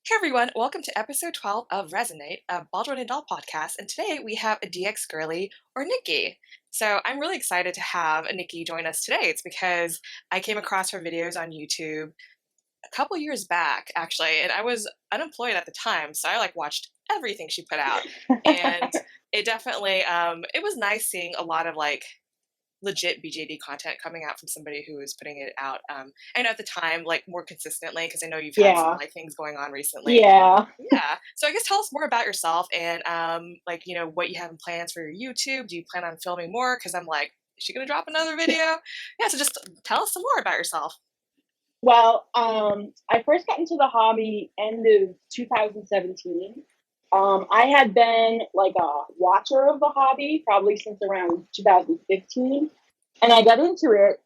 Hey everyone, welcome to episode 12 of Resonate, a Baldwin and Doll podcast. And today we have a DxGirly or Nikki. So I'm really excited to have Nikki join us today. It's because I came across her videos on YouTube a couple years back, actually, and I was unemployed at the time. So I watched everything she put out. And it definitely, it was nice seeing a lot of legit BJD content coming out from somebody who is putting it out. I know at the time, more consistently, because I know you've had some Yeah, life things going on recently. yeah. Yeah. So I guess tell us more about yourself and what you have in plans for your YouTube. Do you plan on filming more? Because I'm like, is she gonna drop another video? Yeah. So just tell us some more about yourself. Well, I first got into the hobby end of 2017. I had been like a watcher of the hobby probably since around 2015, and I got into it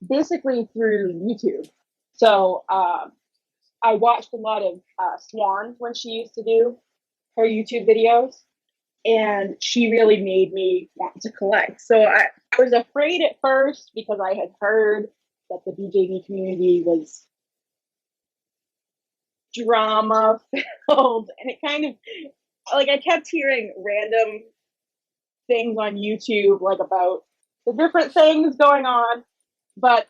basically through YouTube. So I watched a lot of Swan when she used to do her YouTube videos, and she really made me want to collect. So I was afraid at first because I had heard that the BJD community was drama filled, and it kind of like I kept hearing random things on YouTube like about the different things going on. But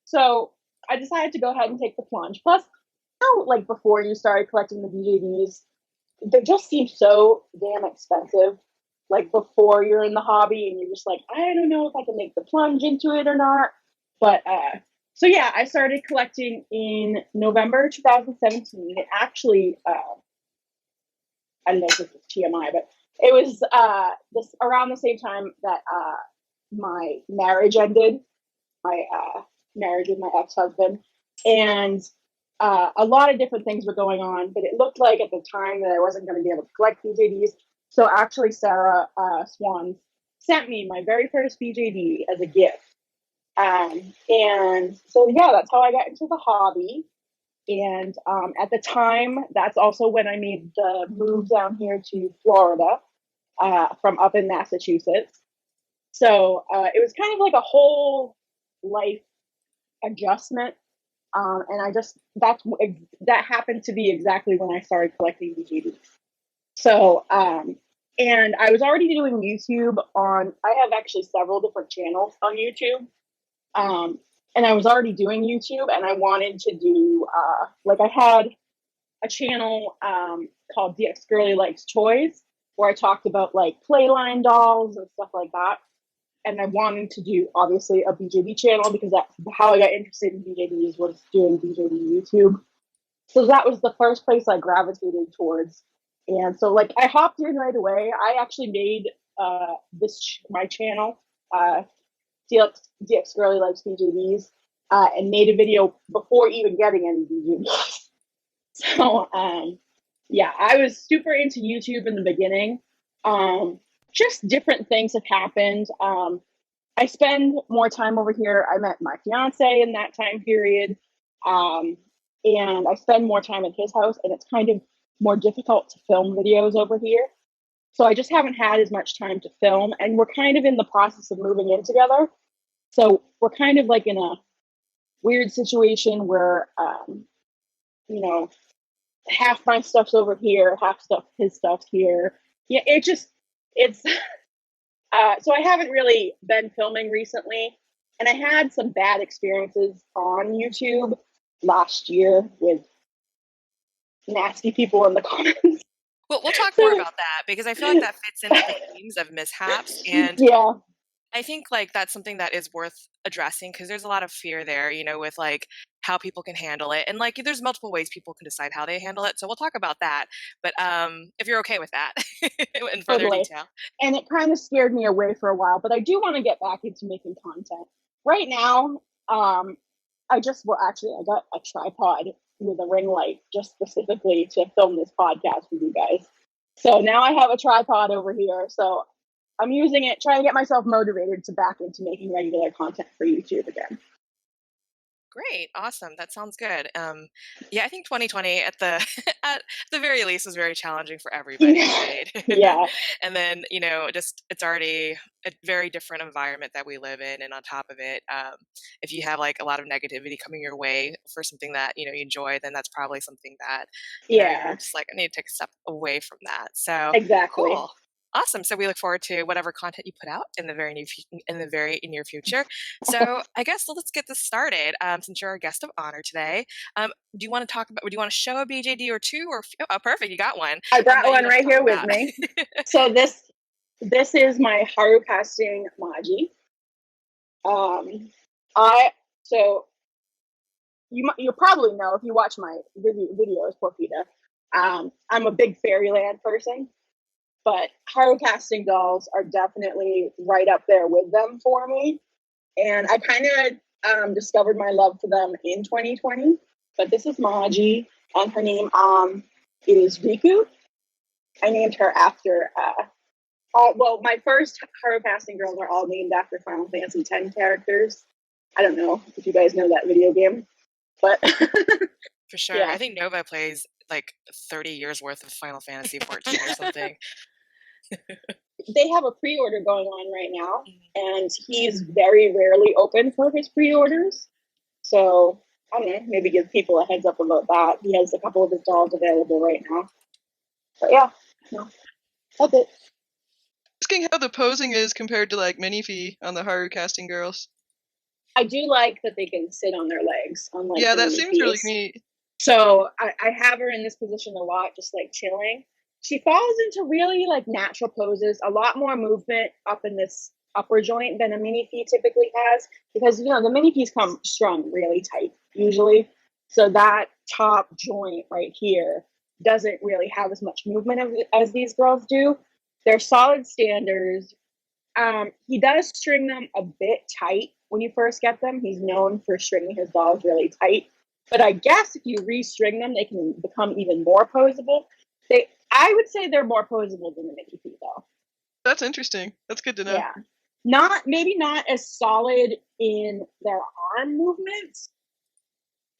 so I decided to go ahead and take the plunge. Plus, like before you started collecting the BJDs, they just seem so damn expensive. Like before you're in the hobby and you're just like, I don't know if I can make the plunge into it or not. But so yeah, I started collecting in November 2017. It actually, I don't know if this is TMI, but it was this around the same time that my marriage ended. My marriage with my ex-husband, and a lot of different things were going on, but it looked like at the time that I wasn't going to be able to collect BJDs. So actually, Sarah Swan sent me my very first BJD as a gift. And so, yeah, that's how I got into the hobby. And at the time, that's also when I made the move down here to Florida from up in Massachusetts. So it was kind of like a whole life adjustment. And I just that happened to be exactly when I started collecting BJDs. So and I was already doing YouTube on. I have actually several different channels on YouTube. And I was already doing YouTube, and I wanted to do I had a channel called DxGirly Likes Toys, where I talked about like playline dolls and stuff like that. And I wanted to do obviously a BJD channel because that's how I got interested in BJDs, was doing BJD YouTube. So that was the first place I gravitated towards. And so like I hopped in right away. I actually made my channel, DX Girly Likes BJDs, and made a video before even getting any BJDs. So yeah, I was super into YouTube in the beginning. Just different things have happened. I spend more time over here. I met my fiance in that time period. Um, and I spend more time at his house, and it's kind of more difficult to film videos over here. So I just haven't had as much time to film, and we're kind of in the process of moving in together. So we're kind of like in a weird situation where, you know, half my stuff's over here, half his stuff's here. Yeah, it's so I haven't really been filming recently, and I had some bad experiences on YouTube last year with nasty people in the comments. Well, we'll talk more about that because I feel like that fits into the themes of mishaps, and Yeah, I think that's something that is worth addressing because there's a lot of fear there, with how people can handle it, and there's multiple ways people can decide how they handle it. So we'll talk about that. But if you're okay with that, in further totally. detail. And it kind of scared me away for a while, but I do want to get back into making content. Right now, I got a tripod with a ring light just specifically to film this podcast with you guys. So now I have a tripod over here. So I'm using it, trying to get myself motivated to back into making regular content for YouTube again. Great, awesome. That sounds good. Yeah, I think 2020 at the at the very least was very challenging for everybody, Yeah. right? Yeah. And then just it's already a very different environment that we live in, and on top of it, if you have like a lot of negativity coming your way for something that you enjoy, then that's probably something that you're Yeah. just like I need to take a step away from that. So Exactly. cool. Awesome. So we look forward to whatever content you put out in the very near future. So I guess let's get this started. Since you're our guest of honor today, do you want to talk about? Would you want to show a BJD or two? Or oh, perfect, you got one I brought that you'd one like to right talk here with about. me. So this is my haru casting Maji. I so you probably know if you watch my videos, Porfita. I'm a big fairyland person, but haru casting dolls are definitely right up there with them for me. And I kind of discovered my love for them in 2020. But this is Maji, and her name is Riku. I named her after well, my first haru casting girls are all named after Final Fantasy X characters. I don't know if you guys know that video game, but For sure. yeah, I think Nova plays like 30 years worth of Final Fantasy 14 or something. they have a pre-order going on right now, Mhm. and he's very rarely open for his pre-orders. So I don't know, maybe give people a heads up about that. He has a couple of his dolls available right now. But yeah, no, that's it. Asking how the posing is compared to like Minifee on the Haru casting girls. I do like that they can sit on their legs, unlike Yeah, the that mini seems really piece. neat. So I have her in this position a lot, just like chilling. She falls into really like natural poses, a lot more movement up in this upper joint than a mini fee typically has, because the mini fees come strung really tight usually. So that top joint right here doesn't really have as much movement as these girls do. They're solid standers. He does string them a bit tight when you first get them. He's known for stringing his dolls really tight. But I guess if you restring them, they can become even more posable. I would say they're more posable than the Mickey feet, though. That's interesting. That's good to know. Yeah, maybe not as solid in their arm movements,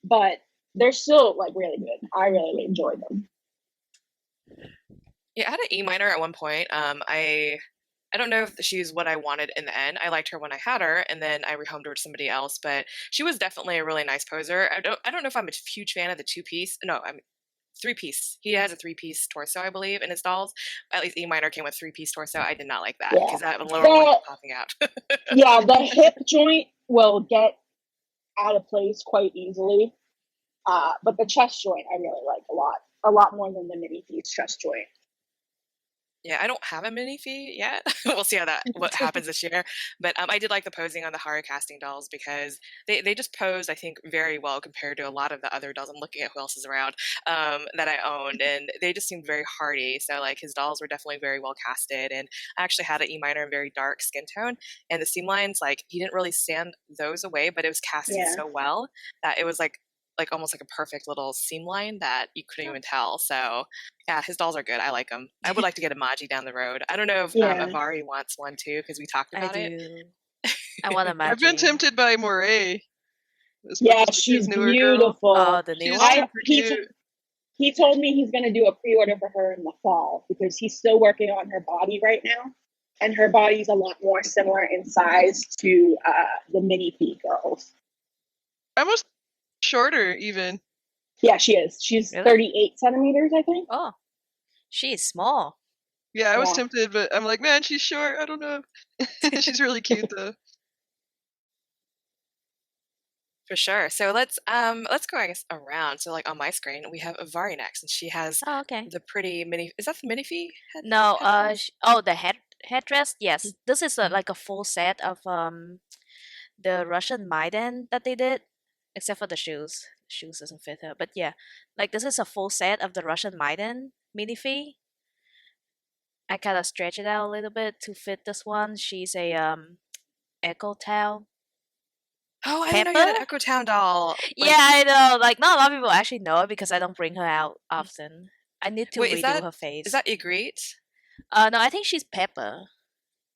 but they're still like really good. I really enjoyed them. Yeah, I had an E minor at one point. I don't know if she's what I wanted in the end. I liked her when I had her, and then I rehomed her to somebody else. But she was definitely a really nice poser. I don't know if I'm a huge fan of the two piece. No, I'm 3-piece. He has a 3-piece torso, I believe, in his dolls. At least E minor came with 3-piece torso. I did not like that Yeah, because that lower one kept popping out. yeah, the hip joint will get out of place quite easily. But the chest joint I really like a lot more than the mini piece chest joint. Yeah, I don't have a mini fee yet. We'll see what happens this year. But I did like the posing on the Haru casting dolls because they just pose, I think, very well compared to a lot of the other dolls. I'm looking at who else is around that I owned, and they just seemed very hardy. So like his dolls were definitely very well casted, and I actually had an E minor and very dark skin tone, and the seam lines like he didn't really sand those away, but it was casted so well that it was like almost like a perfect little seam line that you couldn't even tell. So yeah, his dolls are good. I like them. I would like to get a Maji down the road. I don't know if Avari wants one too because we talked about it. I want a I've been Maji. tempted by Moray. Yeah, she's beautiful. Oh, the new She's one? super cute. He told me he's going to do a pre-order for her in the fall because he's still working on her body right now. And her body's a lot more similar in size to the mini P girls. Almost shorter, even. Yeah, she is. She's Really? 38 centimeters, I think. Oh, she is small. Yeah, I was tempted, but I'm like, man, she's short. I don't know. She's really cute, though. For sure. So let's go, I guess, around. So like on my screen we have Avari next, and she has the pretty mini. Is that the mini fee? No, the headdress. Yes, this is like a full set of the Russian Maiden that they did, except for the shoes. Shoes doesn't fit her, but yeah, like this is a full set of the Russian Maiden mini fee. I kind of stretch it out a little bit to fit this one. She's a Echo Tail. Oh, I didn't know you had an Echo Town doll. Yeah, I know. Like not a lot of people actually know it because I don't bring her out often. I need to redo her face. Is that Ygritte? No, I think she's Pepper.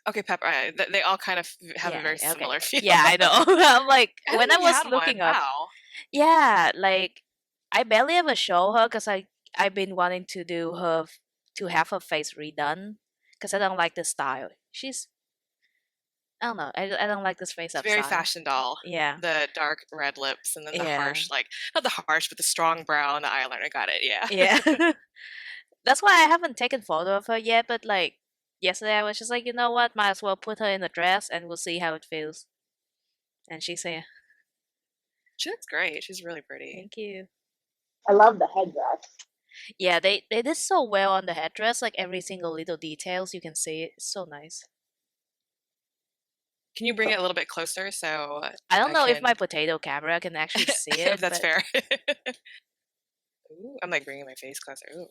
Okay, Pepper. They all kind of have a very similar feel. Yeah, I know. I'm like when I was looking up. Wow. Yeah, like I barely ever show her because I've been wanting to do to have her face redone because I don't like the style. I don't know. I don't like this face It's up very style. fashion doll. Yeah, The dark red lips and then the yeah, harsh, like not the harsh, but the strong brow and the eyeliner. Got it. Yeah. yeah. That's why I haven't taken photo of her yet. But like yesterday, I was just like, you know what? Might as well put her in a dress and we'll see how it feels. And she said, She looks great. She's really pretty. "Thank you." I love the headdress. Yeah, they did so well on the headdress. Like every single little details, you can see it. It's so nice. Can you bring it a little bit closer so I don't I know if can? my potato camera can actually see If it, that's but fair. Ooh, I'm like bringing my face closer. Ooh,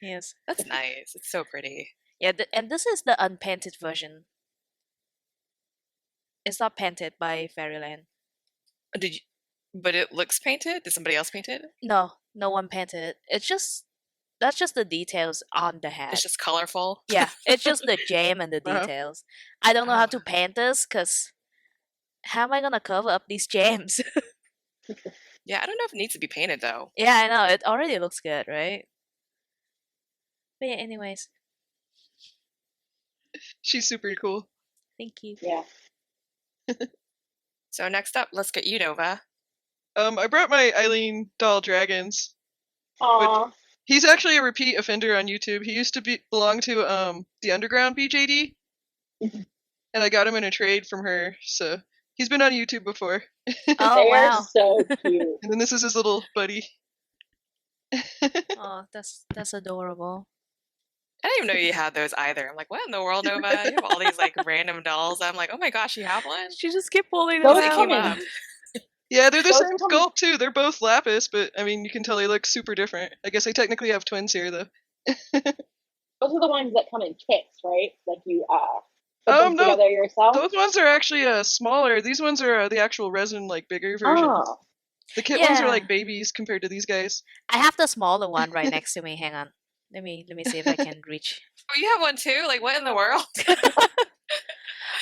yes. that's nice. It's so pretty. Yeah, and this is the unpainted version. It's not painted by Fairyland. Did you? But it looks painted. Did somebody else paint it? No, no one painted it. That's just the details on the It's head. just colorful. Yeah, it's just the jam and the Wow. details. I don't know Oh, how wow. to paint this because how am I gonna cover up these jams? Yeah, I don't know if it needs to be painted though. Yeah, I know. It already looks good, right? But yeah, anyways, She's super cool. thank you. Yeah. So next up, let's get you, Nova. I brought my Eileen doll dragons. Aw. He's actually a repeat offender on YouTube. He used to belong to the underground BJD, Mhm. and I got him in a trade from her. So he's been on YouTube before. Oh They're wow. so cute. And then this is his little buddy. Oh, that's adorable. I didn't even know you had those either. I'm like, what in the world, Nova? You have all these like random dolls. I'm like, oh my gosh, you have one? She just keep pulling Those It them came come out. up. in. Yeah, they're the Those same come. sculpt too. They're both lapis, but I mean, you can tell they look super different. I guess I technically have twins here, though. Those are the ones that come in kits, right? Like you put them No, together yourself. those ones are actually smaller. These ones are the actual resin, like bigger versions. Oh. The kit ones are Yeah, like babies compared to these guys. I have the smaller one right next to me. Hang on. Let me see if I can reach. Oh, you have one too? Like, what in the world?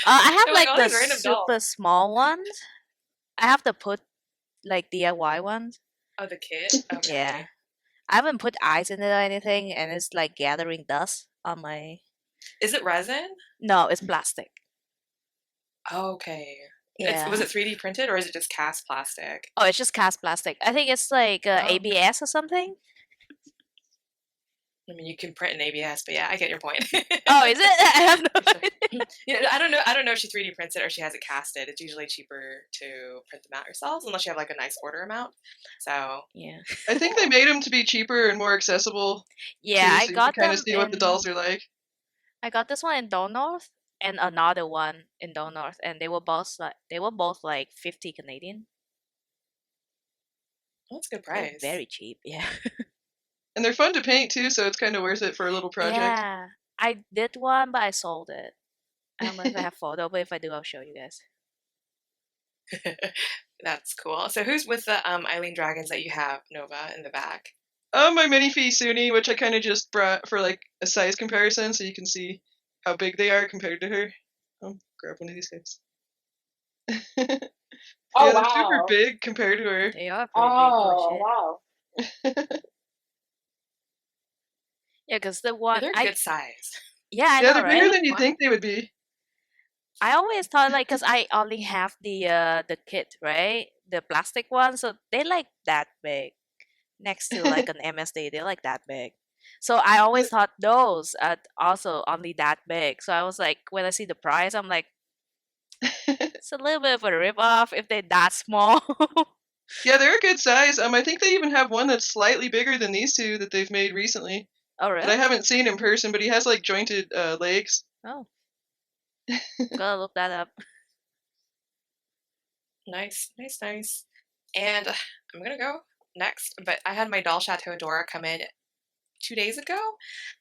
I have I'm like, like all the these random dolls. super small ones. I have to put like DIY ones. Oh, the kit? Okay. Yeah. I haven't put eyes in it or anything, and it's like gathering dust on my. Is it resin? No, it's plastic. Okay. Yeah. Was it 3D printed or is it just cast plastic? Oh, it's just cast plastic. I think it's like Oh. ABS or something. I mean, you can print in ABS, but yeah, I get your point. Oh, is it? I have no idea. Yeah, I don't know. I don't know if she 3D prints it or she has it casted. It's usually cheaper to print them out yourselves unless you have like a nice order amount. So Yeah. I think they made them to be cheaper and more accessible. Yeah, too, I so you got can kind them of see what the in. dolls are like. I got this one in Don North and another one in Don North, and they were both like 50 Canadian. that's a good They're price. very cheap. Yeah. And they're fun to paint too, so it's kind of worth it for a little project. Yeah. I did one, but I sold it. I don't know if I have photo, but if I do, I'll show you guys. That's cool. So who's with the Eileen dragons that you have, Nova, in the back? My mini Suni, which I kind of just brought for like a size comparison, so you can see how big they are compared to her. Grab one of these guys. Oh Yeah, they're super wow. big compared to her. They are pretty Oh big. Holy shit. wow. Yeah, because the Yeah, one they're a good size. yeah, I Yeah, know, they're bigger right? than you think they would be. I always thought like because I only have the kit, right? The plastic one, so they like that big. Next to like an MSD, they're like that big. So I always thought those are also only that big. So I was like, when I see the price, I'm like, it's a little bit of a rip off if they're that small. Yeah, they're a good size. I think they even have one that's slightly bigger than these two that they've made recently. Oh That I really? haven't seen in person, but he has like jointed legs. Oh, gotta look that up. Nice, nice, nice. And I'm gonna go next, but I had my doll Chateau Dora come in 2 days ago,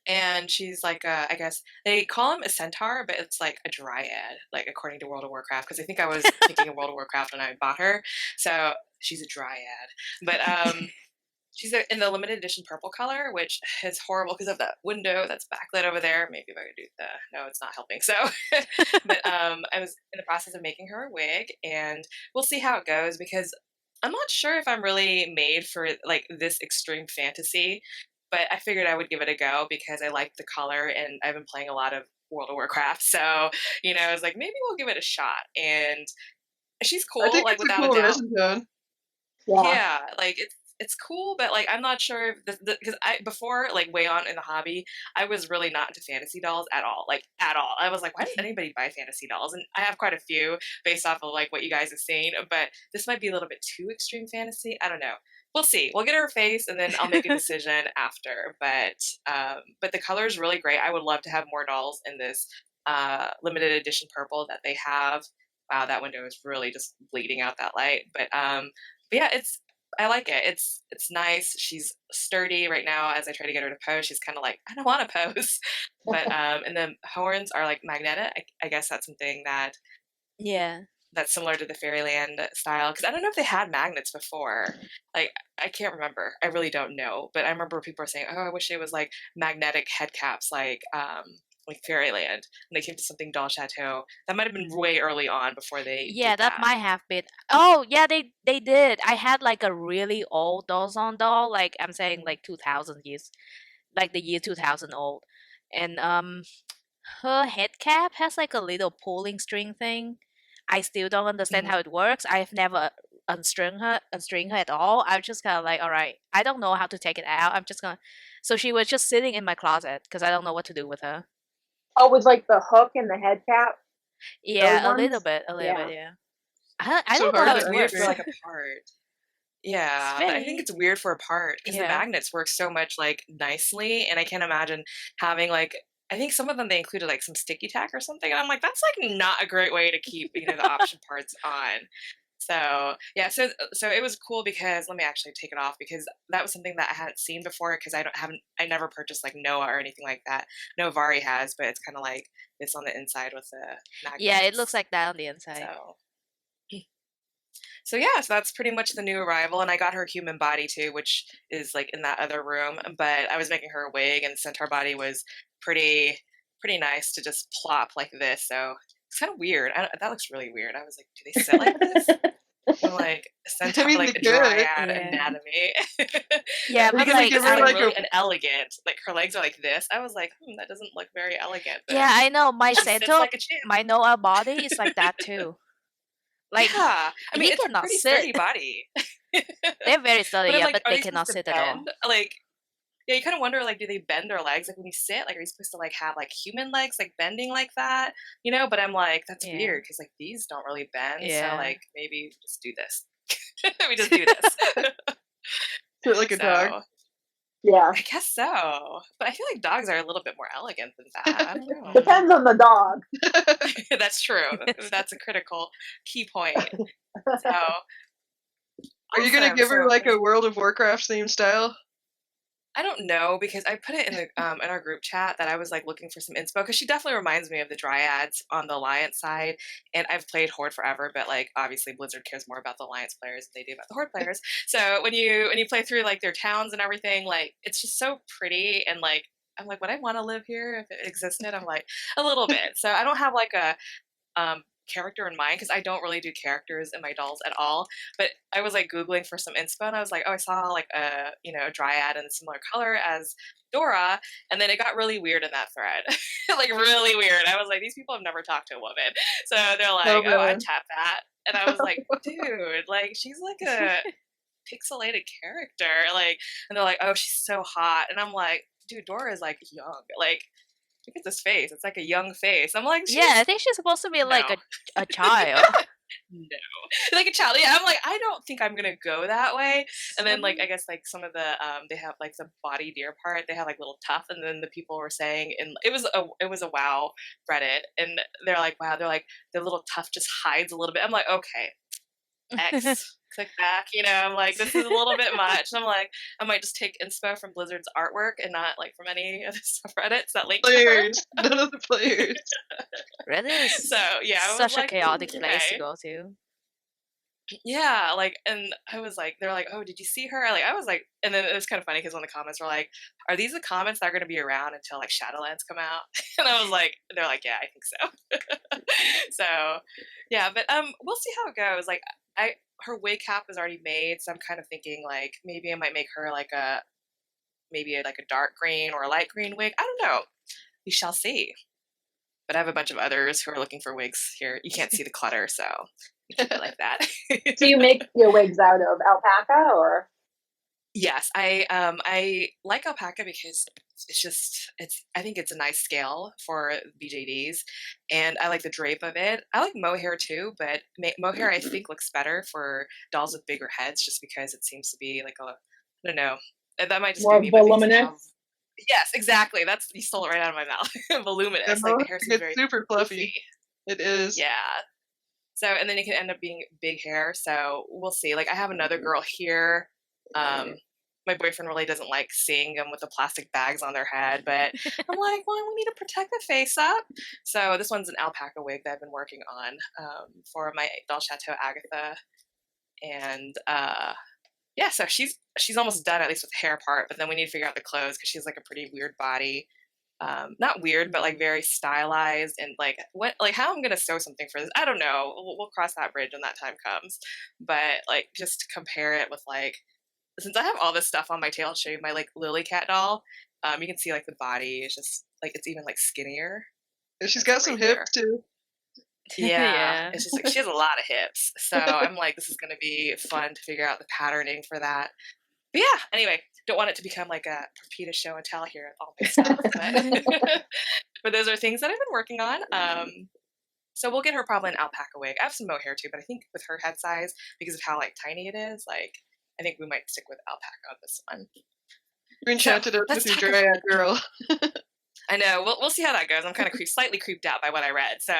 and she's like I guess they call him a centaur, but it's like a dryad, like according to World of Warcraft, because I think I was thinking of World of Warcraft when I bought her. So she's a dryad, but she's in the limited edition purple color, which is horrible because of that window that's backlit over there. Maybe if I could do the no, it's not helping. So, but I was in the process of making her a wig, and we'll see how it goes because I'm not sure if I'm really made for like this extreme fantasy, but I figured I would give it a go because I like the color and I've been playing a lot of World of Warcraft. So, I was like, maybe we'll give it a shot. And she's I cool, think like it's a without a cool doubt. resin tone. Yeah. Yeah, like it's cool, but like I'm not sure if because I before like way on in the hobby, I was really not into fantasy dolls at all, like at all. I was like, why does anybody buy fantasy dolls? And I have quite a few based off of like what you guys have seen, but this might be a little bit too extreme fantasy. I don't know. We'll see. We'll get her face, and then I'll make a decision after. But the color is really great. I would love to have more dolls in this limited edition purple that they have. Wow, that window is really just bleeding out that light. But yeah, I like it. It's nice. She's sturdy right now. As I try to get her to pose, she's kind of like, I don't want to pose. But and the horns are like magnetic. I guess that's something Yeah. that's similar to the Fairyland style. Because I don't know if they had magnets before. Like I can't remember. I really don't know. But I remember people were saying, "Oh, I wish it was like magnetic head caps, like Fairyland." And they came to something Doll Chateau. That might have been way early on before they Yeah, did that that. might have been. Oh, yeah, they did. I had like a really old dolls on doll, like I'm saying like 2000 years, like the year 2000 old. And her head cap has like a little pulling string thing. I still don't understand Mhm. how it works. I've never unstring her at all. I'm just kind of like, all right, I don't know how to take it out. I'm just gonna. So she was just sitting in my closet because I don't know what to do with her. Oh, with like the hook and the head cap, those Yeah, ones. a little bit, Yeah. yeah. I So don't know hard how to It's it weird works. for like integrate. a part. It's Yeah, I think very, it's weird for a part because the yeah. magnets work so much like nicely, and I can't imagine having like I think some of them they included like some sticky tack or something, and I'm like that's like not a great way to keep the option parts on. So yeah, so it was cool because let me actually take it off because that was something that I hadn't seen before because I never purchased like Noah or anything like that. No, Avari has, but it's kind of like this on the inside with the Yeah, it looks magnets. like that on the inside. So So yeah, so that's pretty much the new arrival, and I got her human body too, which is like in that other room. But I was making her a wig, and the centaur body was pretty nice to just plop like this. So it's kind of weird. That looks really weird. I was like, do they sit like this? I'm like I centaur, mean, they like a could. dryad Yeah. anatomy. Yeah, Or you but could like like give This is her like I like a really inelegant. Like her legs are like this. I was like, that doesn't look very elegant, but yeah, I know my she sits centaur, like a champ. my Noah body is like that too. Like Yeah, I mean he it's a cannot pretty sit. sturdy body. They're very sturdy, But I'm yeah, like, but are they they supposed cannot to sit at all. bend? Like, yeah, you kind of wonder, like, do they bend their legs? Like, when you sit, like, are you supposed to, like, have, like, human legs, like, bending like that? But I'm like, that's Yeah. weird because, like, these don't really bend. So, Yeah. like, maybe just do this. We just do this. sit like a dog. So, Yeah. I guess so. But I feel like dogs are a little bit more elegant than that. I don't know. Depends on the dog. That's true. That's a critical key point. So, Are you gonna awesome. give her So, like a World of Warcraft themed style? I don't know because I put it in the in our group chat that I was like looking for some inspo because she definitely reminds me of the Dryads on the Alliance side, and I've played Horde forever, but like obviously Blizzard cares more about the Alliance players than they do about the Horde players. So when you play through like their towns and everything, like it's just so pretty and like I'm like, would I want to live here if it existed? I'm like a little bit. So I don't have like a character in mind because I don't really do characters in my dolls at all. But I was like googling for some inspo, and I was like, oh, I saw like a dryad in a similar color as Dora, and then it got really weird in that thread, like really weird. I was like, these people have never talked to a woman, so they're Oh like, oh, I'd man. tap that, and I was like, dude, like she's like a pixelated character, like, and they're like, oh, she's so hot, and I'm like, dude, Dora is like young, like. Look at this face. It's like a young face. I'm like, Yeah, I she's think she's supposed to be like no. a child. No. Like a child. Yeah, I'm like, I don't think I'm gonna go that way. And then like I guess like some of the they have like the body deer part, they have like little tough, and then the people were saying and it was a wow Reddit and they're like, wow, they're like the little tough just hides a little bit. I'm like, okay, X. Click back, I'm like, this is a little bit much. And I'm like, I might just take inspo from Blizzard's artwork and not like from any of the subreddits that link to her. Players. None of the players. Reddit is So yeah, I was such a like, chaotic place to okay. go to. Yeah, like, and I was like, they're like, oh, did you see her? Like, I was like, and then it was kind of funny because on the comments were like, are these the comments that are going to be around until like Shadowlands come out? And I was like, they're like, yeah, I think so. So, yeah, but we'll see how it goes. Like, her wig cap is already made, so I'm kind of thinking like maybe I might make her like a dark green or a light green wig. I don't know. We shall see. But I have a bunch of others who are looking for wigs here. You can't see the clutter, so we keep it like that. Do you make your wigs out of alpaca or? Yes, I like alpaca because I think it's a nice scale for BJDs, and I like the drape of it. I like mohair too, but mohair I think looks better for dolls with bigger heads, just because it seems to be like I don't know. That might just be More me, but they seem to have. voluminous? Yes, exactly. You stole it right out of my mouth. Voluminous, like the hair seems It's very super fluffy. poofy. It is. Yeah. So, and then it can end up being big hair. So we'll see. Like I have another girl here. My boyfriend really doesn't like seeing them with the plastic bags on their head, but I'm like, well, we need to protect the face up. So this one's an alpaca wig that I've been working on for my doll Chateau Agatha, and yeah, so she's almost done, at least with the hair part. But then we need to figure out the clothes because she's like a pretty weird body. Not weird, but like very stylized, and like how I'm gonna sew something for this, I don't know. We'll cross that bridge when that time comes. But like just to compare it with like, since I have all this stuff on my tail, I'll show you my like Lily Cat doll. You can see like the body is just like it's even like skinnier. She's That's got right some hips there. too. Yeah, it's just like she has a lot of hips. So I'm like, this is gonna be fun to figure out the patterning for that. But yeah, anyway, don't want it to become like a Pepita show and tell here, all my stuff. But those are things that I've been working on. So we'll get her probably an alpaca wig. I have some mohair too, but I think with her head size, because of how like tiny it is, like I think we might stick with alpaca on this one. You enchanted us with let's your talk dryad girl. I know. We'll see how that goes. I'm kind of slightly creeped out by what I read. So,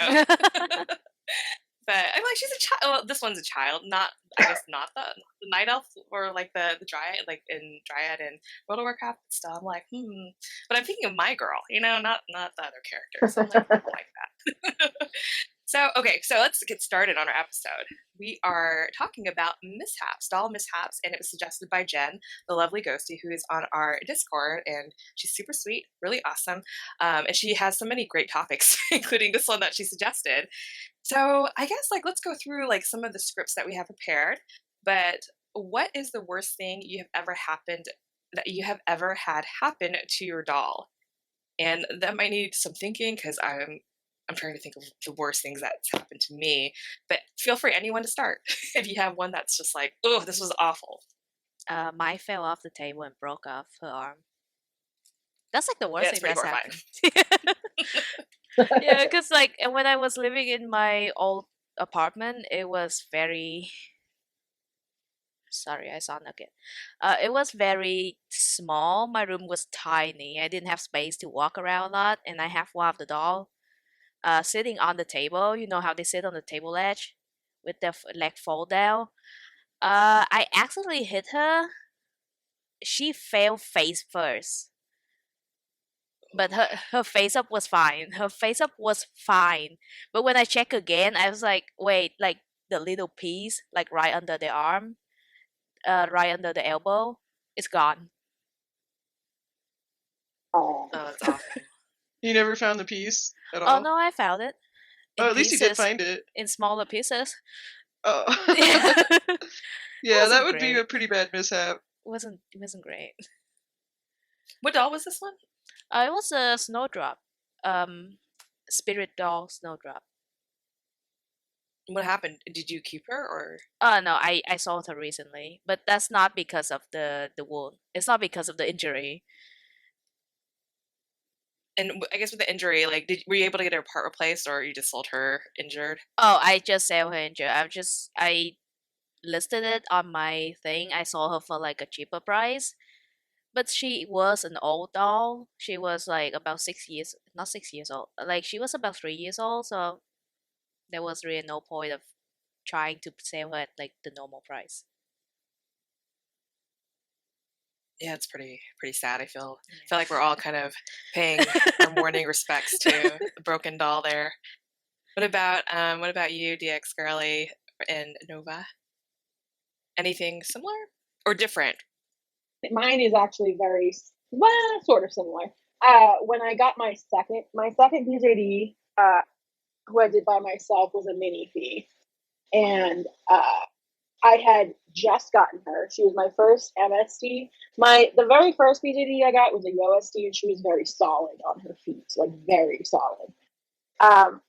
but I'm like, she's a child. Well, this one's a child, not I guess not the night elf or like the dryad, like in Dryad and World of Warcraft stuff. I'm like, But I'm thinking of my girl, not the other characters. So I'm like, I don't like that. So, okay, so let's get started on our episode. We are talking about mishaps, doll mishaps, and it was suggested by Jen, the lovely ghosty, who is on our Discord, and she's super sweet, really awesome, and she has so many great topics, including this one that she suggested. So, I guess like let's go through like some of the scripts that we have prepared. But what is the worst thing you have ever had happen to your doll? And that might need some thinking because I'm trying to think of the worst things that's happened to me, but feel free, anyone, to start if you have one that's just like, oh, this was awful. Mine fell off the table and broke off her arm. That's like the Yeah, worst it's thing pretty that's horrifying. happened. Yeah, because like when I was living in my old apartment, it was very. Sorry, I sound again. It was very small. My room was tiny. I didn't have space to walk around a lot, and I have one of the doll sitting on the table. You know how they sit on the table edge with their leg fold down. I accidentally hit her. She fell face first, but her face up was fine. Her face up was fine. But when I check again, I was like, wait, like the little piece, like right under the arm, right under the elbow, it's gone. Oh. Oh, that's awful. You never found the piece at Oh all? no, I found it Oh, in at least you did pieces, find it. in smaller pieces. Oh. It Yeah, that wasn't would be a great. pretty bad mishap. It wasn't great. What doll was this one? It was a snowdrop, um, spirit doll snowdrop. What happened? Did you keep her or? No, I sold her recently, but that's not because of the wound. It's not because of the injury. And I guess with the injury, like, were you able to get her part replaced, or you just sold her injured? Oh, I just sell her injured. I listed it on my thing. I sold her for like a cheaper price. But she was an old doll. She was like about 6 years, not 6 years old. Like she was about 3 years old, so there was really no point of trying to sell her at like the normal price. Yeah, it's pretty sad. I feel like we're all kind of paying our mourning respects to the broken doll there. What about you, DxGirly and Nova? Anything similar or different? Mine is actually very, well, sort of similar. When I got my second BJD, who I did by myself, was a mini fee, and I had just gotten her. She was my first MSD. The very first BJD I got was a USD, and she was very solid on her feet, like very solid.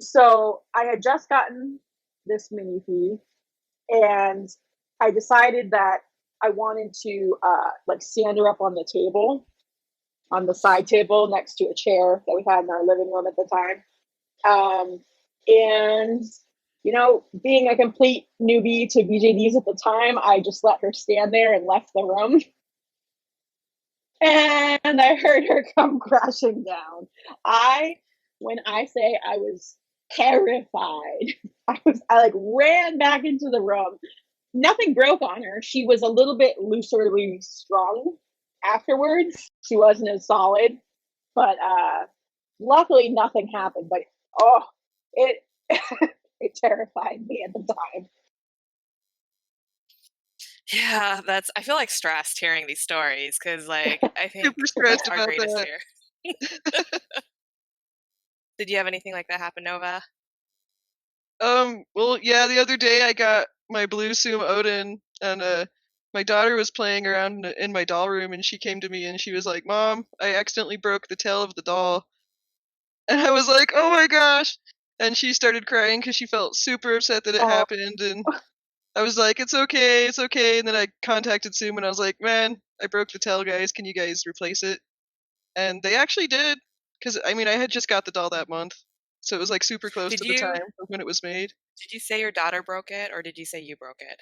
So I had just gotten this mini fee, and I decided that I wanted to like stand her up on the table, on the side table next to a chair that we had in our living room at the time. And being a complete newbie to BJDs at the time, I just let her stand there and left the room. And I heard her come crashing down. When I say I was terrified, I like ran back into the room. Nothing broke on her. She was a little bit looserly strung afterwards. She wasn't as solid, but luckily nothing happened. But it it terrified me at the time. Yeah, I feel like stressed hearing these stories because, like, I think Super stressed our about greatest that. fear. Did you have anything like that happen, Nova? Well, yeah, the other day I got my blue Sumo Odin, and my daughter was playing around in my doll room, and she came to me and she was like, "Mom, I accidentally broke the tail of the doll." And I was like, "Oh my gosh!" And she started crying because she felt super upset that it Oh, happened, and I was like, "It's okay, it's okay." And then I contacted Sumo and I was like, "Man, I broke the tail, guys. Can you guys replace it?" And they actually did, because I mean, I had just got the doll that month, so it was like super close Did to the you time of when it was made. did you say your daughter broke it, or did you say you broke it?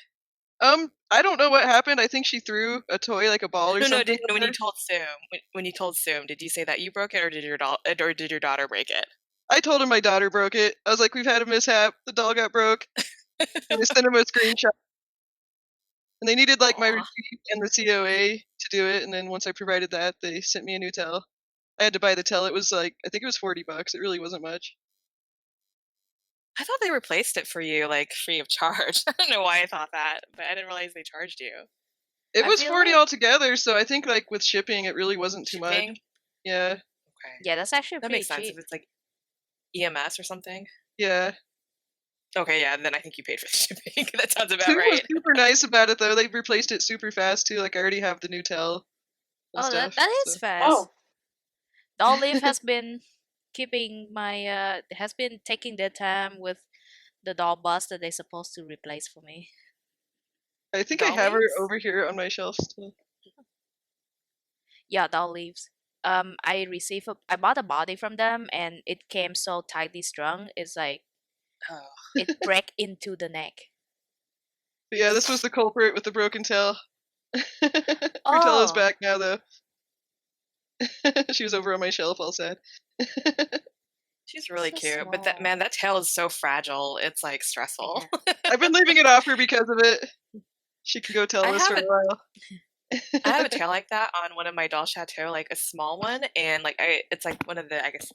I don't know what happened. I think she threw a toy, like a ball or No, something at when you her. told Sum, when you told Sum, did you say that you broke it, or did your daughter break it? I told him my daughter broke it. I was like, "We've had a mishap. The doll got broke." And I sent him a screenshot. And they needed like my Aw. receipt and the COA to do it. And then once I provided that, they sent me a new towel. I had to buy the towel. It was like, I think it was $40. It really wasn't much. I thought they replaced it for you, like, free of charge. I don't know why I thought that, but I didn't realize they charged you. It I was feel 40 like altogether, so I think like with shipping, it really wasn't too much. shipping. Yeah, Okay, Yeah, that's actually that pretty makes sense cheap. if it's like EMS or something. yeah. Okay, yeah, then I think you paid for the shipping. That sounds about Two was right. super nice about it though. They replaced it super fast too. Like I already have the new towel and Oh, stuff. that is So fast. oh, Doll Leaf has been keeping my has been taking their time with the doll bus that they're supposed to replace for me. I think I Doll have her leaves? over here on my shelf still. Yeah, doll leaves. I bought a body from them and it came so tightly strung. It's like Oh. it break into the neck. But yeah, this was the culprit with the broken tail. Brutella's Oh, back now though. She was over on my shelf all sad. She's really so cute, but that small. man, that tail is so fragile. It's like stressful. Yeah. I've been leaving it off her because of it. She can go I tell us have for a a while. I have a tail like that on one of my doll chateau, like a small one, and like it's like one of the I guess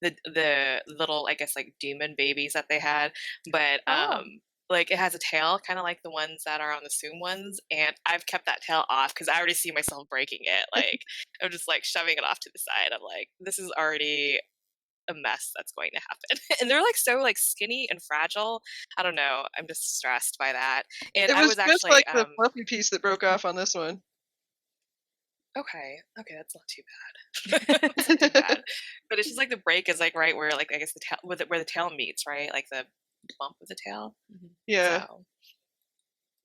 the little I guess like demon babies that they had, but Oh, like it has a tail kind of like the ones that are on the Zoom ones, and I've kept that tail off because I already see myself breaking it. Like I'm just like shoving it off to the side. I'm like, this is already a mess that's going to happen. And they're like so like skinny and fragile. I don't know. I'm just stressed by that. And It I was was just actually like the fluffy piece that broke off on this one. okay. Okay, that's not too bad. That's not too bad. But it's just like the break is like right where like I guess the tail where the tail meets, right? Like the bump of the tail. mhm. Yeah. So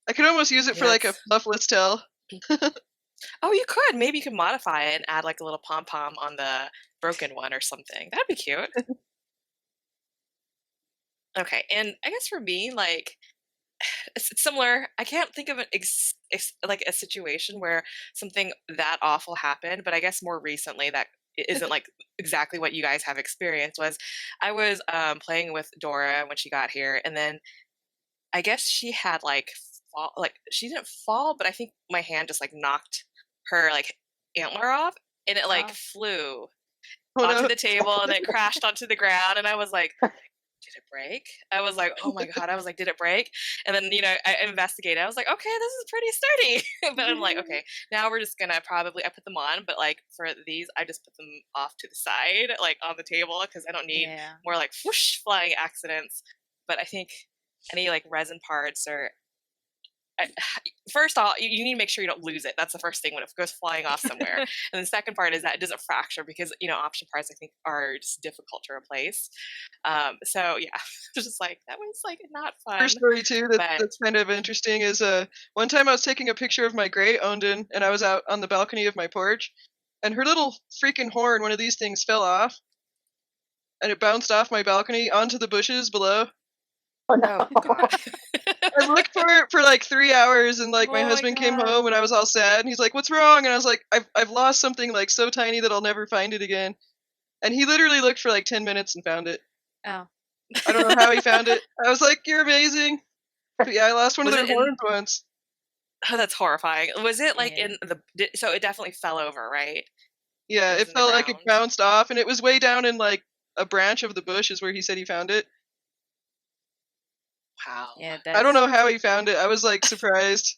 I could almost use it for yeah, like a it's fluffless tail. oh you could maybe you could modify it and add like a little pom pom on the broken one or something. That'd be cute. Okay, and I guess for me, like it's similar. I can't think of an like a situation where something that awful happened, but I guess more recently that isn't like exactly what you guys have experienced was I was playing with Dora when she got here, and then I guess she had like like she didn't fall, but I think my hand just like knocked her like antler off, and it like Oh, flew Oh onto no. the table and it crashed onto the ground, and I was like, did it break? I was like, oh my God. I was like, did it break? And then, I investigated. I was like, okay, this is pretty sturdy. But I'm like, okay, now we're just gonna probably, I put them on, but like for these, I just put them off to the side, like on the table, because I don't need yeah. more like whoosh flying accidents. But I think any like resin parts or first off, you need to make sure you don't lose it. That's the first thing when it goes flying off somewhere. And the second part is that it doesn't fracture because, option parts I think are just difficult to replace. So yeah, it's just like, that was like not Her fun. story too But that's kind of interesting is one time I was taking a picture of my great Onden and I was out on the balcony of my porch and her little freaking horn, one of these things, fell off and it bounced off my balcony onto the bushes below. Oh no. oh god. I looked for it for like 3 hours and like Oh my my husband came God. home and I was all sad and he's like, "What's wrong?" And I was like, I've lost something like so tiny that I'll never find it again. And he literally looked for like 10 minutes and found it. Oh. I don't know how he found it. I was like, "You're amazing." But yeah, I lost one Was of their it in- horns once. Oh, that's horrifying. Was it like Yeah. so it definitely fell over, right? Yeah, It was it in the felt like it ground. bounced off and it was way down in like a branch of the bush is where he said he found it. Wow. Yeah, I don't that's know how he found it. I was like surprised.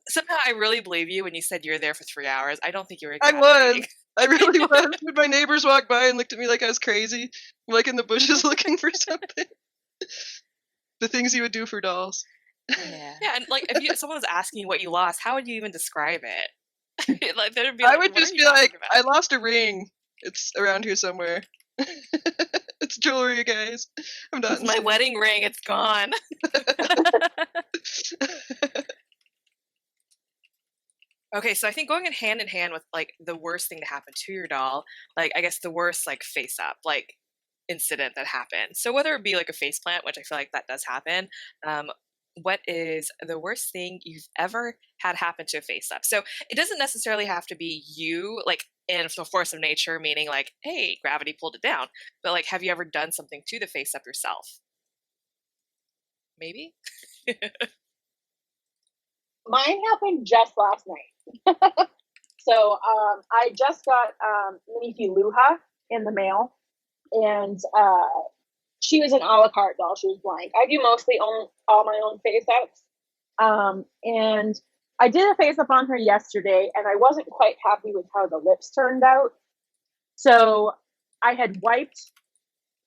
Somehow I really believe you when you said you were there for 3 hours. I don't think you were I exaggerating. was. I really was. When my neighbors walked by and looked at me like I was crazy, like in the bushes looking for something. The things you would do for dolls. yeah. Yeah, and like if someone was asking you what you lost, how would you even describe it? Like they'd be I like, would "What are just you be talking like, about?" I lost a ring. It's around here somewhere. It's jewelry, guys. I'm not It's my insane. wedding ring. It's gone. Okay, so I think going in hand with like the worst thing to happen to your doll, like I guess the worst like face up like incident that happened. So whether it be like a face plant, which I feel like that does happen, what is the worst thing you've ever had happen to a face up? So it doesn't necessarily have to be you, like in the force of nature, meaning like, hey, gravity pulled it down. But like, have you ever done something to the face up yourself? Maybe. Mine happened just last night. So I just got Minifee Luha in the mail, and she was an a la carte doll. She was blank. I do mostly own all my own face ups, and I did a face up on her yesterday, and I wasn't quite happy with how the lips turned out. So I had wiped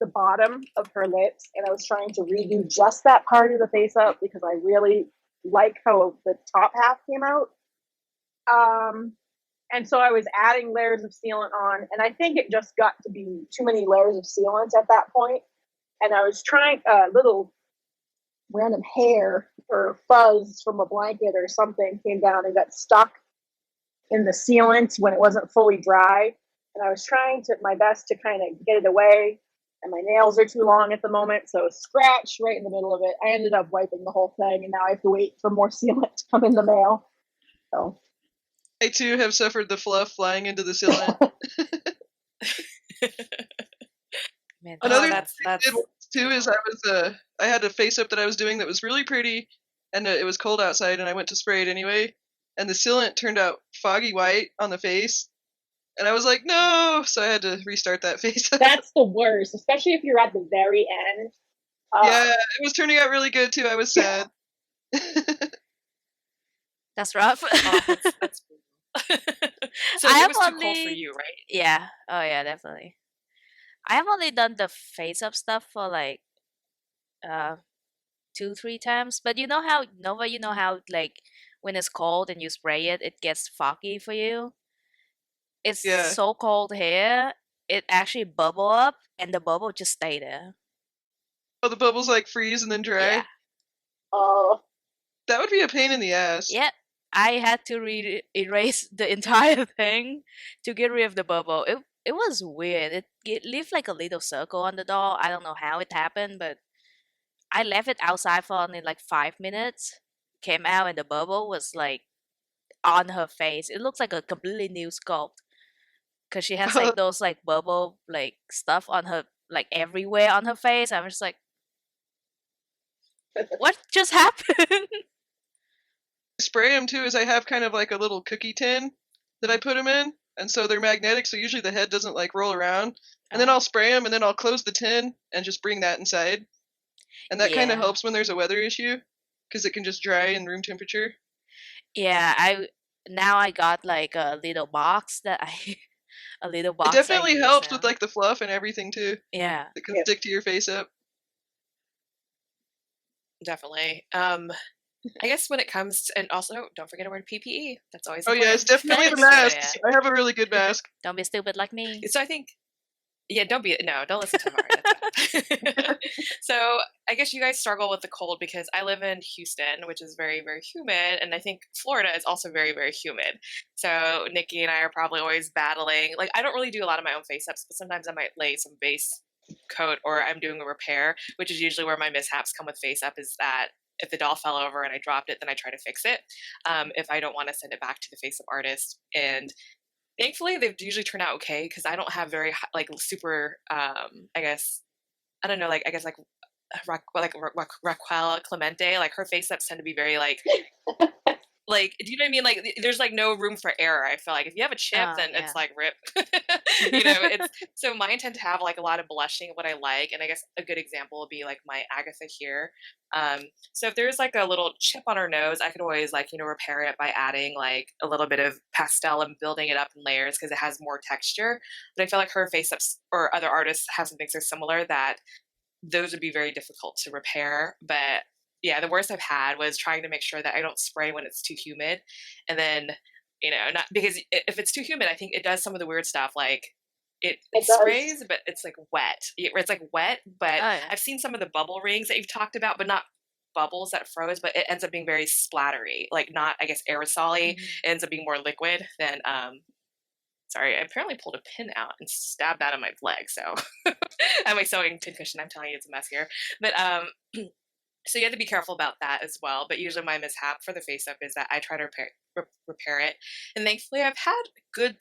the bottom of her lips, and I was trying to redo just that part of the face up because I really like how the top half came out. And so I was adding layers of sealant on, and I think it just got to be too many layers of sealant at that point. And I was trying a little random hair or fuzz from a blanket or something came down and got stuck in the sealant when it wasn't fully dry. And I was trying to my best to kind of get it away. And my nails are too long at the moment, so scratch right in the middle of it. I ended up wiping the whole thing, and now I have to wait for more sealant to come in the mail. So I too have suffered the fluff flying into the ceiling. Man, Another that's thing I did once too is I had a face up that I was doing that was really pretty, and it was cold outside, and I went to spray it anyway, and the sealant turned out foggy white on the face, and I was like, no, so I had to restart that face up. that's the worst, especially if you're at the very end. Yeah, it was turning out really good too. I was sad. that's rough. oh, that's so I it have was too cold for only you, right? yeah. Oh yeah, definitely. I have only done the face up stuff for like 2-3 times. But you know how Nova, you know how like when it's cold and you spray it, it gets foggy for you. It's Yeah. so cold here, it actually bubble up, and the bubble just stay there. Oh, the bubbles like freeze and then dry. Yeah. That would be a pain in the ass. Yeah. I had to erase the entire thing to get rid of the bubble. It was weird. It left like a little circle on the doll. I don't know how it happened, but I left it outside for only like 5 minutes. Came out and the bubble was like on her face. It looks like a completely new sculpt because she has like those like bubble like stuff on her like everywhere on her face. I was just like, what just happened? Spray them too is I have kind of like a little cookie tin that I put them in, and so they're magnetic, so usually the head doesn't like roll around, and then I'll spray them and then I'll close the tin and just bring that inside, and that kind of Yeah. helps when there's a weather issue because it can just dry in room temperature. Yeah, I got like a little box that I a little It box I definitely use helps now. with like the fluff and everything too. Yeah. It can Yeah. stick to your face up. definitely. I guess when it comes to, and also don't forget to wear PPE. That's always Oh yeah, it's important. definitely the Thanks for masks. that. I have a really good mask. Don't be stupid like me. So I think, yeah, don't listen to Avari. That's bad. So I guess you guys struggle with the cold because I live in Houston, which is very, very humid, and I think Florida is also very, very humid. So Nikki and I are probably always battling. Like I don't really do a lot of my own face ups, but sometimes I might lay some base coat or I'm doing a repair, which is usually where my mishaps come with face up. Is that if the doll fell over and I dropped it, then I try to fix it. If I don't want to send it back to the face up artist, and thankfully they've usually turned out okay because I don't have very like super I guess I don't know, like I guess Raquel Clemente, like her face ups tend to be very like do you know what I mean, like there's like no room for error. I feel like if you have a chip Oh, then yeah. it's like rip. You know, it's so mine tend to have like a lot of blushing of what I like, and I guess a good example would be like my Agatha here. So if there's like a little chip on her nose, I could always like, you know, repair it by adding like a little bit of pastel and building it up in layers because it has more texture. But I feel like her face ups or other artists have some things that are similar that those would be very difficult to repair. But yeah, the worst I've had was trying to make sure that I don't spray when it's too humid. And then, you know, not because if it's too humid, I think it does some of the weird stuff like it It does. sprays, but it's like wet. It's like wet, but Oh, yeah. I've seen some of the bubble rings that you've talked about, but not bubbles that froze, but it ends up being very splattery, like not, I guess, aerosol-y. Mhm. It ends up being more liquid than sorry, I apparently pulled a pin out and stabbed that in my leg. So I have my sewing pin cushion. I'm telling you, it's a mess here. But so you have to be careful about that as well. But usually my mishap for the face up is that I try to repair it, and thankfully I've had good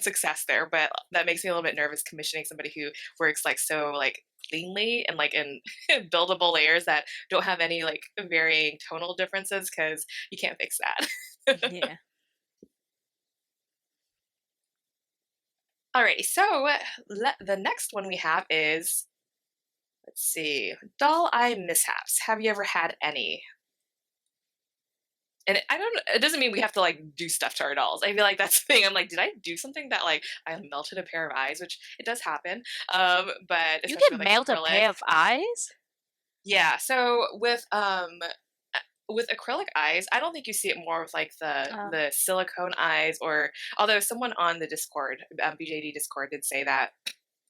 success there. But that makes me a little bit nervous commissioning somebody who works like so like cleanly and like in buildable layers that don't have any like varying tonal differences because you can't fix that. Yeah. Alrighty, so the next one we have is, let's see, doll eye mishaps. Have you ever had any? And I don't. It doesn't mean we have to like do stuff to our dolls. I feel like that's the thing. I'm like, did I do something that like I melted a pair of eyes, which it does happen. But You especially can with like melt a acrylic. pair of eyes? Yeah. So with acrylic eyes, I don't think you see it more with like Oh. the silicone eyes, or although someone on the Discord, BJD Discord, did say that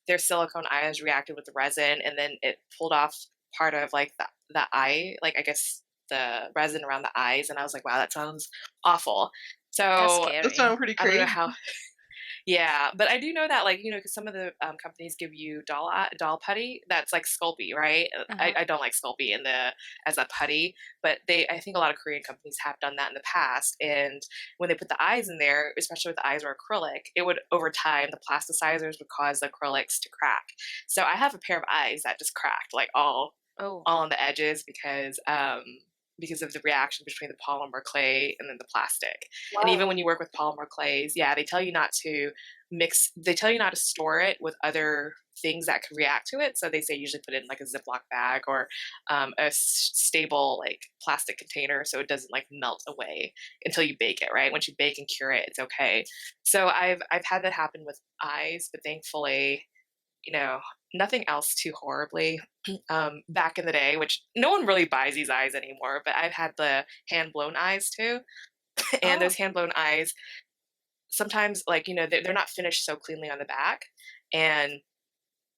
their silicone eyes reacted with the resin and then it pulled off part of like the eye, like I guess the resin around the eyes, and I was like, wow, that sounds awful. That's So That scary. sounds pretty I don't know crazy. how. Yeah, but I do know that, like, you know, because some of the companies give you doll putty that's like Sculpey, right? Uh-huh. I don't like Sculpey in the as a putty, but I think a lot of Korean companies have done that in the past. And when they put the eyes in there, especially if the eyes were acrylic, it would over time the plasticizers would cause the acrylics to crack. So I have a pair of eyes that just cracked, like Oh. all on the edges because of the reaction between the polymer clay and then the plastic. And even Wow. when you work with polymer clays, yeah, they tell you not to they tell you not to store it with other things that could react to it. So they say usually put it in like a Ziploc bag or stable like plastic container so it doesn't like melt away until you bake it, right? Once you bake and cure it, it's okay. So I've had that happen with eyes, but thankfully, you know, nothing else too horribly. Back in the day, which no one really buys these eyes anymore, but I've had the hand blown eyes too. And Oh. those hand blown eyes, sometimes, like, you know, they're not finished so cleanly on the back. And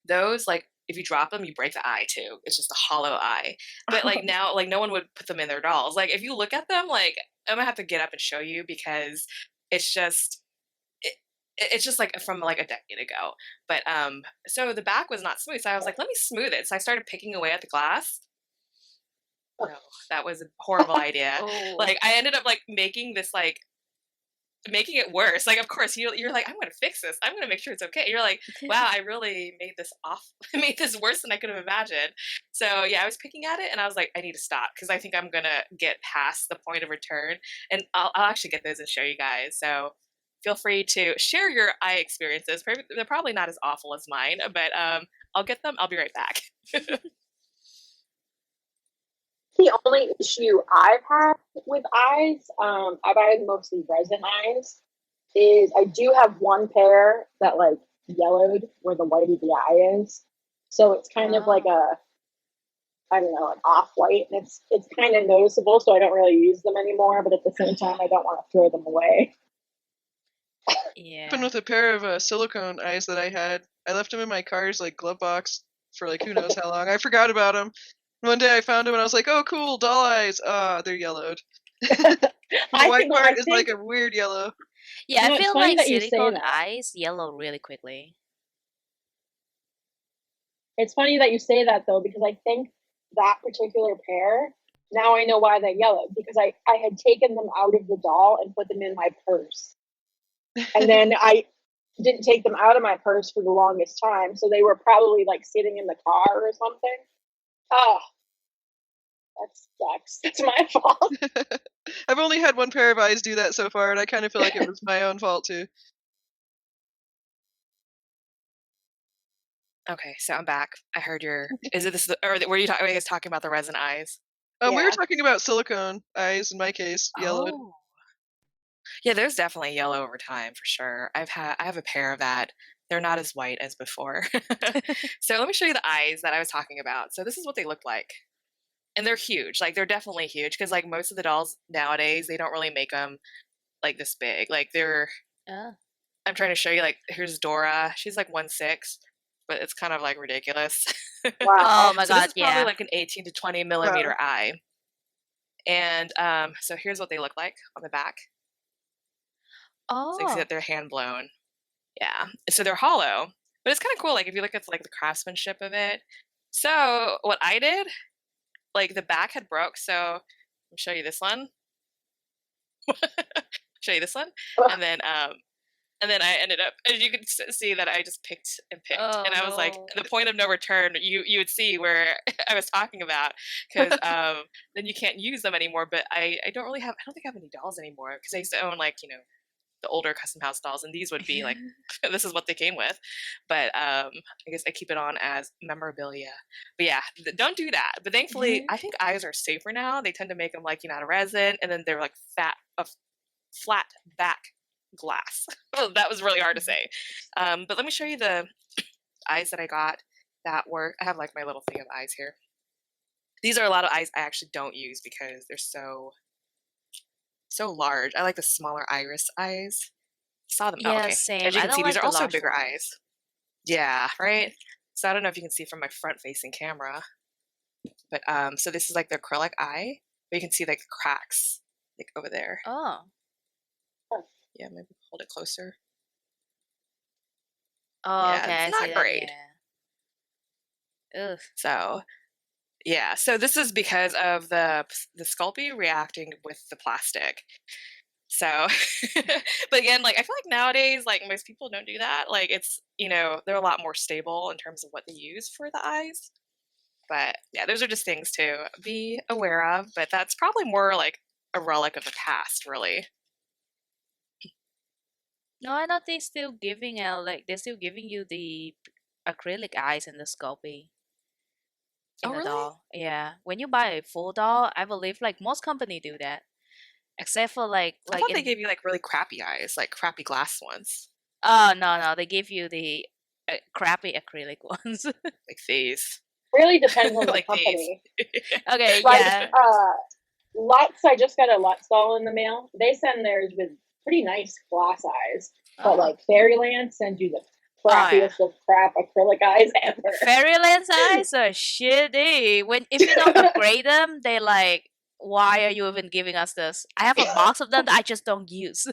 those, like, if you drop them, you break the eye too. It's just a hollow eye. But like now, like no one would put them in their dolls. Like if you look at them, like I'm gonna have to get up and show you because it's just it's just like from like a decade ago. But so the back was not smooth. So I was like, let me smooth it. So I started picking away at the glass. No, that was a horrible idea. Oh. Like I ended up like making this like making it worse. Like of course you're like, I'm gonna fix this. I'm gonna make sure it's okay. You're like, wow, I really made this off made this worse than I could have imagined. So yeah, I was picking at it and I was like, I need to stop because I think I'm gonna get past the point of return. And I'll actually get those and show you guys. So feel free to share your eye experiences. They're probably not as awful as mine, but I'll get them. I'll be right back. The only issue I've had with eyes, I've had mostly resin eyes, is I do have one pair that like yellowed where the white of the eye is. So it's kind of like Oh. I don't know, an off-white, and it's kind of noticeable, so I don't really use them anymore, but at the same time, I don't want to throw them away. Happened Yeah. with a pair of silicone eyes that I had. I left them in my car's like glove box for like who knows how long. I forgot about them. One day I found them and I was like, "Oh, cool, doll eyes." Ah, they're yellowed. The white part is like a weird yellow. Yeah, I it's feel funny like that you say silicone that. eyes yellow really quickly. It's funny that you say that though, because I think that particular pair, now I know why they're yellow, because I had taken them out of the doll and put them in my purse. And then I didn't take them out of my purse for the longest time, so they were probably like sitting in the car or something. Oh, that sucks. That's my fault. I've only had one pair of eyes do that so far, and I kind of feel like it was my own fault too. Okay, so I'm back. I heard your. Is it this? Or were you guys talking about the resin eyes? We were Yeah. talking about silicone eyes in my case, yellowed. Oh. Yeah, there's definitely yellow over time for sure. I have a pair of that. They're not as white as before. So let me show you the eyes that I was talking about. So this is what they look like. And they're huge. Like they're definitely huge because like most of the dolls nowadays, they don't really make them like this big. Like they're Oh. I'm trying to show you like here's Dora. She's like 1/6, but it's kind of like ridiculous. Wow. Oh my So this god, is probably yeah. like an 18 to 20 Wow. millimeter eye. And so here's what they look like on the back. So you can see Oh. that they're hand blown. Yeah. So they're hollow, but it's kind of cool. Like if you look at like the craftsmanship of it. So what I did, like the back had broke. So let me show you this one. Show you this one, and then I ended up, as you can see, that I just picked and picked, Oh and I was like, no. the point of no return. You would see where I was talking about, because then you can't use them anymore. But I don't really have. I don't think I have any dolls anymore because I used to own like the older custom house dolls, and these would be like this is what they came with. But I guess I keep it on as memorabilia. But yeah, don't do that. But thankfully, I think eyes are safer now. They tend to make them like out of resin, and then they're like flat back glass. Oh, that was really hard to say. But let me show you the eyes that I got that work. I have like my little thing of eyes here. These are a lot of eyes I actually don't use because they're so large. I like the smaller iris eyes. Saw them. Oh, Yeah, okay. As same. you I can don't see, these like are the also large bigger one. eyes. Yeah, right. So I don't know if you can see from my front-facing camera, but so this is like the acrylic eye, but you can see like the cracks like over there. Oh. Yeah, maybe hold it closer. Oh, Yeah, okay, it's I see not that, great. yeah. Ugh. So yeah, so this is because of the Sculpey reacting with the plastic. So, but again, like I feel like nowadays, like most people don't do that. Like it's they're a lot more stable in terms of what they use for the eyes. But yeah, those are just things to be aware of. But that's probably more like a relic of the past, really. No, I know they're still giving out like they're still giving you the acrylic eyes in the Sculpey in Oh, the really? doll. Yeah. When you buy a full doll, I believe like most company do that. Except for like I like thought they in gave you like really crappy eyes, like crappy glass ones, oh no, they give you the crappy acrylic ones. like these, Really depends on the like these. company. Okay, Like yeah. Lutz, I just got a Lutz doll in the mail. They send theirs with pretty nice glass eyes, but Oh. like Fairyland sends you the Oh, yeah. crappiest of crap acrylic eyes ever. Fairyland's eyes are shitty. When if you don't upgrade them, they like, why are you even giving us this? I have a box of them that I just don't use.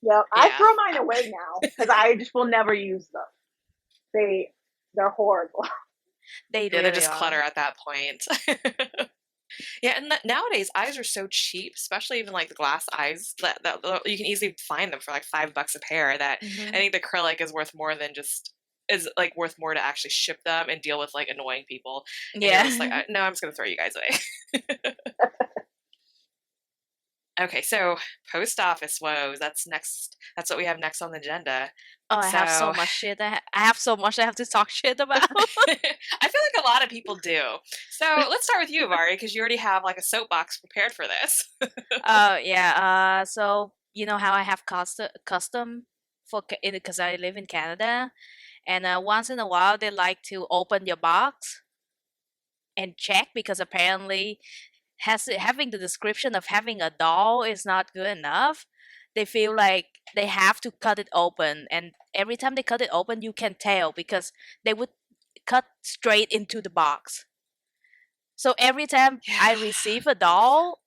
Yeah, I Yeah. throw mine away now because I just will never use them. They're horrible. They Yeah, they're really just clutter are. at that point. Yeah, and nowadays eyes are so cheap, especially even like the glass eyes that you can easily find them for like $5 a pair. That I think the acrylic is worth more than just is like worth more to actually ship them and deal with like annoying people. And you're just like, Yeah. no, I'm just gonna throw you guys away. Okay, so post office woes. That's next. That's what we have next on the agenda. Oh, I have so So much shit. I have so much I have to talk shit about. I feel like a lot of people do. So let's start with you, Avari, because you already have like a soapbox prepared for this. Oh yeah. So you know how I have custom for because I live in Canada, and once in a while they like to open your box. and check, because apparently having the description of having a doll is not good enough. They feel like they have to cut it open, and every time they cut it open, you can tell because they would cut straight into the box. So every time I Yeah. receive a doll,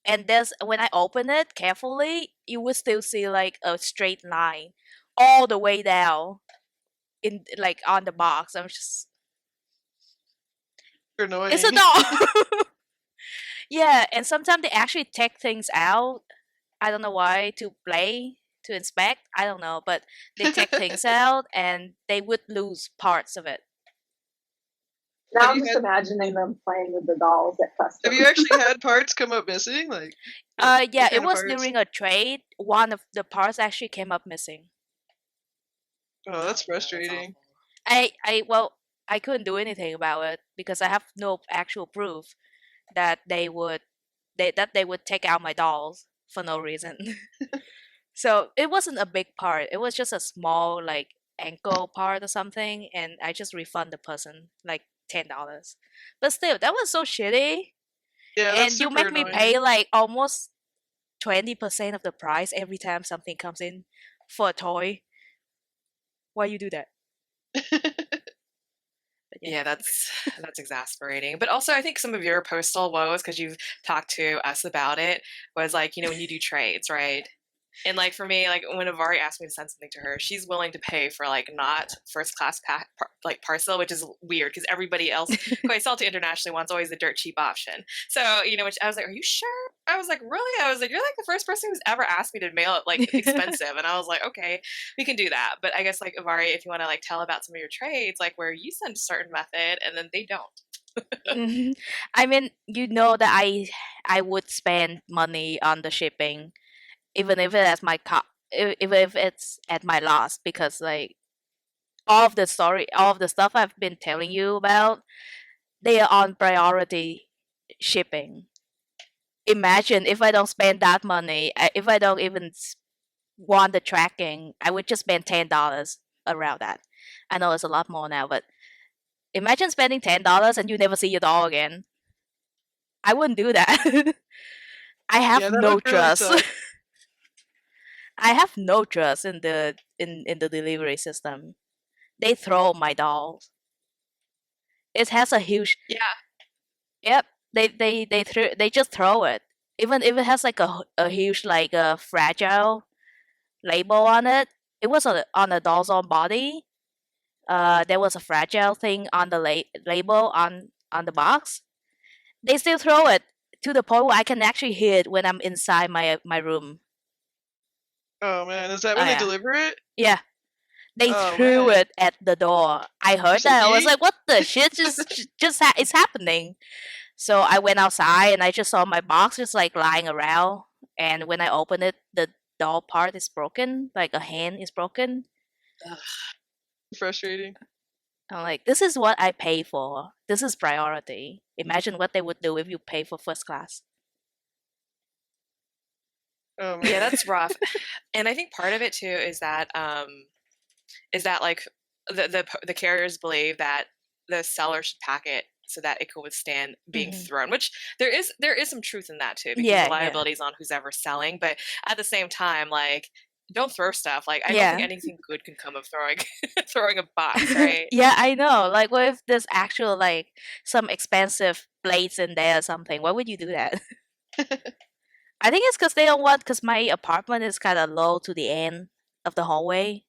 and there's when I open it carefully, you will still see like a straight line all the way down in like on the box. I'm just, it's a Annoying. doll. Yeah, and sometimes they actually take things out. I don't know why, to play, to inspect. I don't know, but they take things out and they would lose parts of it. Now Have I'm you just had imagining them playing with the dolls at have you customs. actually had parts come up missing? Like Yeah, what it kind of was parts? during a trade. One of the parts actually came up missing. Oh, Oh that's no, that's frustrating. awful. Well, I couldn't do anything about it because I have no actual proof that they would take out my dolls for no reason. So it wasn't a big part. It was just a small like ankle part or something, and I just refund the person like $10. But still, that was so shitty. Yeah, that's And you super make me pay annoying. like almost 20% of the price every time something comes in for a toy. Why you do that? But yeah. Yeah, that's exasperating. But also, I think some of your postal woes, because you've talked to us about it, was like, when you do trades, right? And like for me, like when Avari asked me to send something to her, she's willing to pay for like not first class like parcel, which is weird because everybody else who I sell to internationally wants always the dirt cheap option. So which I was like, "Are you sure?" I was like, "Really?" I was like, "You're like the first person who's ever asked me to mail it like expensive," and I was like, "Okay, we can do that." But I guess like Avari, if you want to like tell about some of your trades, like where you send a certain method and then they don't. Mhm. I mean, you know that I would spend money on the shipping, even if it's my even if it's at my loss, because like all of the stuff I've been telling you about, they are on priority shipping. Imagine if I don't spend that money, if I don't even want the tracking, I would just spend $10 around that. I know it's a lot more now, but imagine spending $10 and you never see your dog again. I wouldn't do that. I have Yeah, that would no really trust. suck. I have no trust in the delivery system. They throw my dolls. It has a huge, Yeah, yep. They just throw it. Even if it has like a huge like a fragile label on it. It was on the doll's own body. There was a fragile thing on the label on the box. They still throw it to the point where I can actually hear it when I'm inside my room. Oh man, is that Oh when they yeah, deliver it? yeah. They Oh threw man. it at the door. I You heard said that. I was yeet? like, "What the shit? It's happening." So I went outside and I just saw my box just like lying around. And when I opened it, the doll part is broken, like a hand is broken. Frustrating. I'm like, this is what I pay for. This is priority. Imagine what they would do if you pay for first class. Oh yeah, man. that's rough. And I think part of it too is that like the carriers believe that the seller should pack it so that it could withstand being Hmm. thrown, which there is some truth in that too, because the Yeah, yeah, liability is on who's ever selling. But at the same time, like don't throw stuff. Like I don't think yeah. anything good can come of throwing throwing a box, right? Yeah, I know. Like, what if there's actual like some expensive blades in there or something? Why would you do that? I think it's because they don't want. Because my apartment is kind of low to the end of the hallway,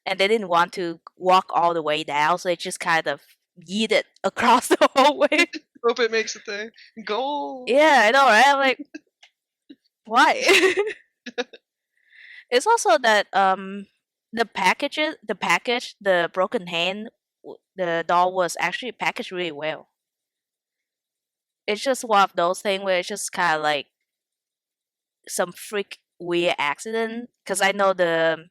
and they didn't want to walk all the way down, so they just kind of yeeted across the hallway. Hope it makes a thing. Goal. Yeah, I know, right? I'm like, why? It's also that the broken hand, the doll was actually packaged really well. It's just one of those things where it's just kind of like some freak weird accident. Because I know the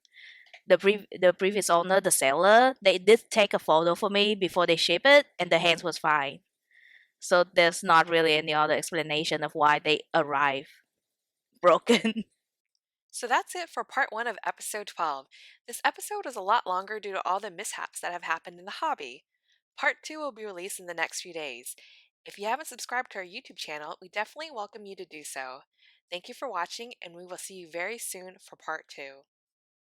previous owner, the seller, they did take a photo for me before they ship it, and the hands was fine. So there's not really any other explanation of why they arrive broken. So that's it for part 1 of episode 12. This episode is a lot longer due to all the mishaps that have happened in the hobby. Part 2 will be released in the next few days. If you haven't subscribed to our YouTube channel, we definitely welcome you to do so. Thank you for watching, and we will see you very soon for part 2.